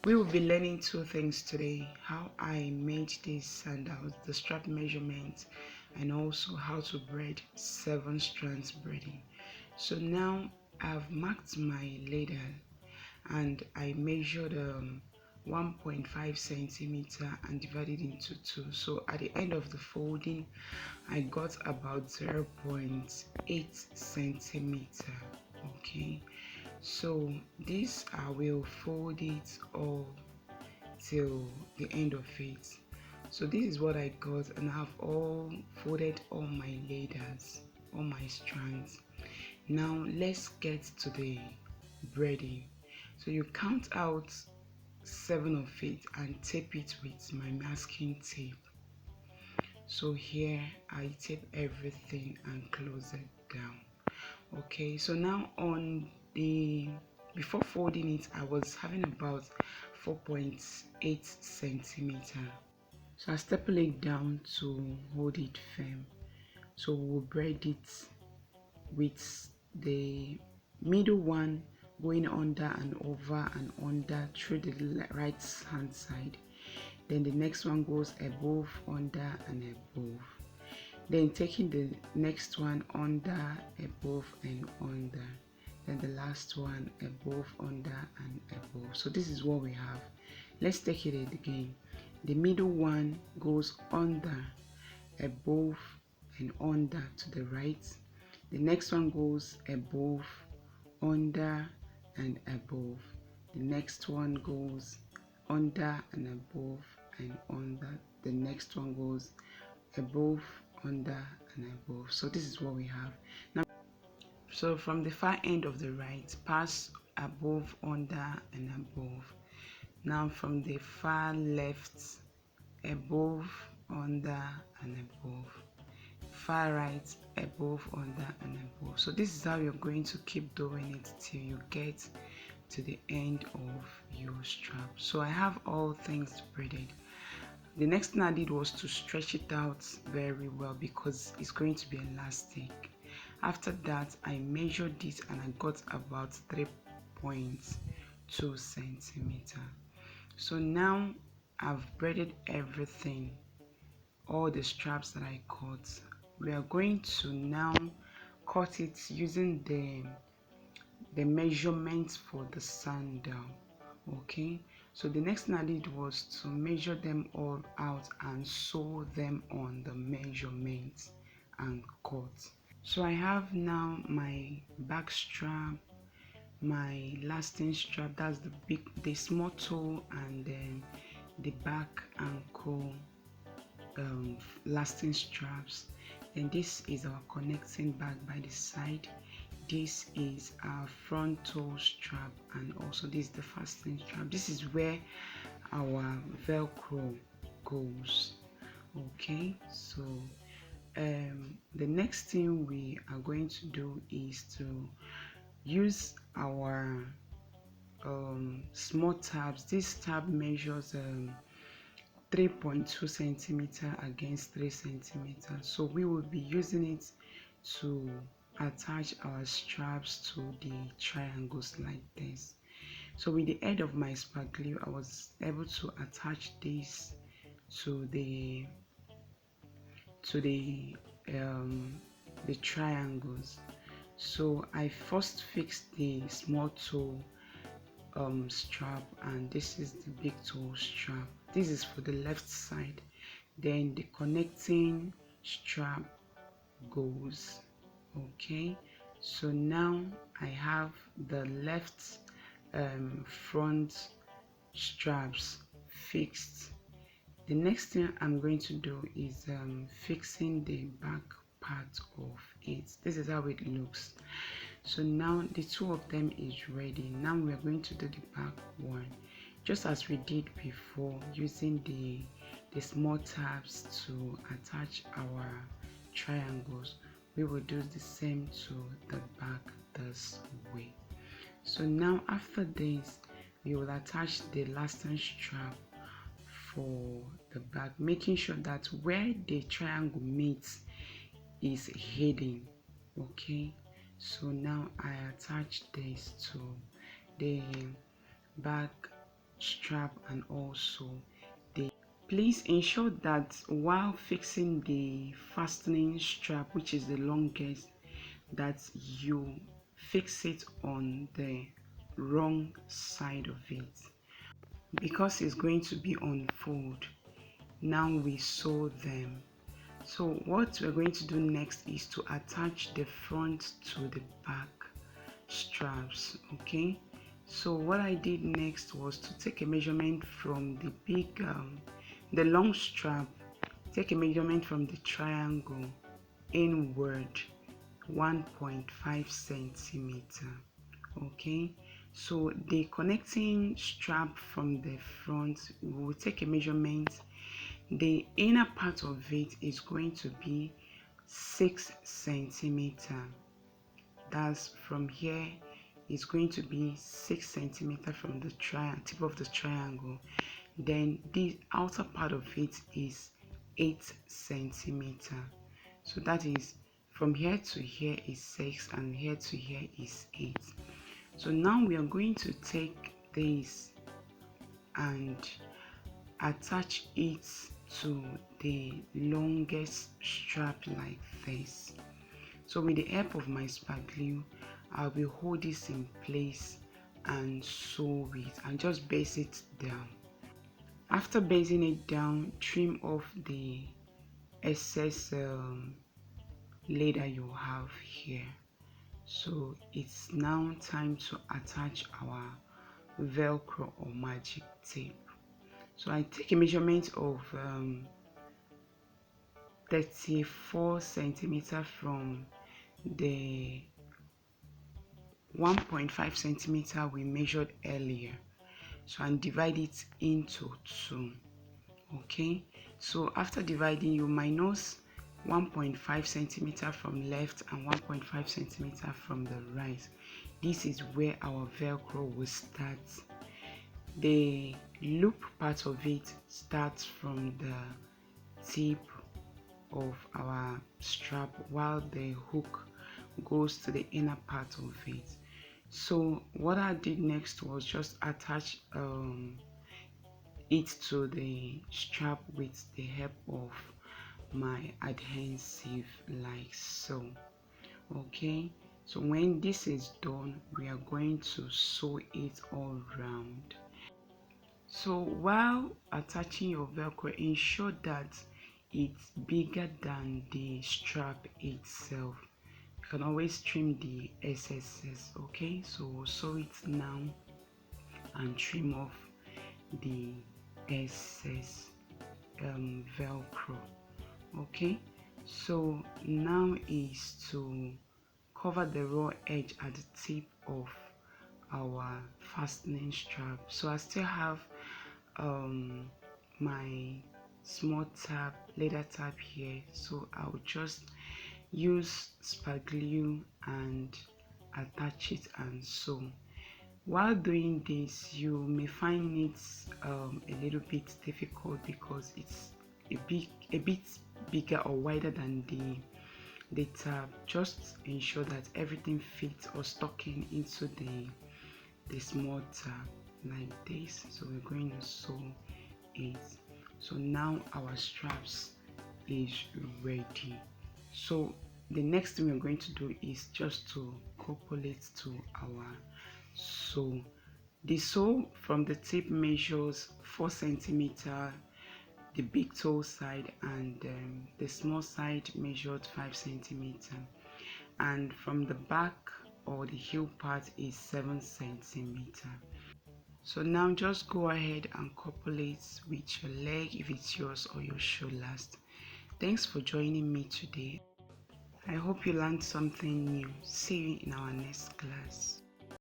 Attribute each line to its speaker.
Speaker 1: We will be learning two things today: how I made these sandals, the strap measurement, and also how to braid 7 strands braiding. So now I've marked my ladle and I measured 1.5 centimeter and divided into two. So at the end of the folding I got about 0.8 centimeter. Okay, so this I will fold it all till the end of it. So this is what I got, and I've all folded all my laders, all my strands. Now let's get to the braiding. So you count out 7 of it and tape it with my masking tape. So here I tape everything and close it down. Okay, so now on the before folding it I was having about 4.8 centimeter. So I staple it down to hold it firm. So we'll braid it with the middle one going under and over and under through the right hand side. Then the next one goes above, under and above. Then taking the next one under, above and under. Then the last one above, under and above. So this is what we have. Let's take it again. The middle one goes under, above and under to the right. The next one goes above, under and above. The next one goes under and above and under. The next one goes above, under and above. So this is what we have now. So from the far end of the right, pass above, under and above. Now from the far left, above, under and above. Far right, above, under and above. So this is how you're going to keep doing it till you get to the end of your strap. So I have all things braided. The next thing I did was to stretch it out very well because it's going to be elastic. After that I measured it and I got about 3.2 centimeter. So now I've braided everything, all the straps that I cut. We are going to now cut it using the measurements for the sandal. Okay, so the next thing I did was to measure them all out and sew them on the measurements and cut. So I have now my back strap, my lasting strap, that's the small toe, and then the back ankle lasting straps. And this is our connecting bag by the side. This is our front toe strap, and also this is the fastening strap. This is where our velcro goes. Okay, so the next thing we are going to do is to use our small tabs. This tab measures 3.2 centimeter against 3 centimeter. So we will be using it to attach our straps to the triangles like this. So with the head of my sparkle, I was able to attach this to the triangles. So I first fixed the small toe strap, and this is the big toe strap. This is for the left side. Then the connecting strap goes. Okay, so now I have the left front straps fixed. The next thing I'm going to do is fixing the back part of it. This is how it looks. So now the two of them is ready. Now we are going to do the back one just as we did before, using the small tabs to attach our triangles. We will do the same to the back this way. So now after this we will attach the lasting strap for the back, making sure that where the triangle meets is hidden. Okay, so now I attach this to the back strap and also the. Please ensure that while fixing the fastening strap, which is the longest, that you fix it on the wrong side of it because it's going to be on fold. Now we sew them. So what we're going to do next is to attach the front to the back straps. Okay, so what I did next was to take a measurement from the the long strap, take a measurement from the triangle inward 1.5 centimeter. Okay, so the connecting strap from the front, we will take a measurement. The inner part of it is going to be 6 centimeter. That's from here, it's going to be 6 centimeter from the tip of the triangle. Then the outer part of it is 8 centimeter. So that is from here to here is 6 and here to here is 8. So now we are going to take this and attach it to the longest strap like this. So with the help of my spark glue, I will hold this in place and sew it and just base it down. After basing it down, trim off the excess leather you have here. So it's now time to attach our velcro or magic tape. So I take a measurement of 34 centimeter from the 1.5 centimeter we measured earlier, so and divide it into 2. Okay, so after dividing, you minus 1.5 centimeter from left and 1.5 centimeter from the right. This is where our velcro will start. The loop part of it starts from the tip of our strap while the hook goes to the inner part of it. So what I did next was just attach it to the strap with the help of my adhesive like so. Okay, so when this is done, we are going to sew it all round. So while attaching your velcro, ensure that it's bigger than the strap itself. You can always trim the excesses. Okay, so we'll sew it now and trim off the excess velcro. Okay, so now is to cover the raw edge at the tip of our fastening strap. So I still have my small tab, leather tab here, so I'll just use spark glue and attach it and sew. While doing this, you may find it a little bit difficult because it's a bit bigger or wider than the tab. Just ensure that everything fits or stuck into the small tab like this. So we're going to sew it. So now our straps is ready. So the next thing we're going to do is just to couple it to our sew. The sew from the tip measures 4 centimeter, the big toe side, and the small side measured 5 centimeter, and from the back or the heel part is 7 centimeter. So now just go ahead and couple it with your leg if it's yours or your shoulders. Thanks for joining me today. I hope you learned something new. See you in our next class.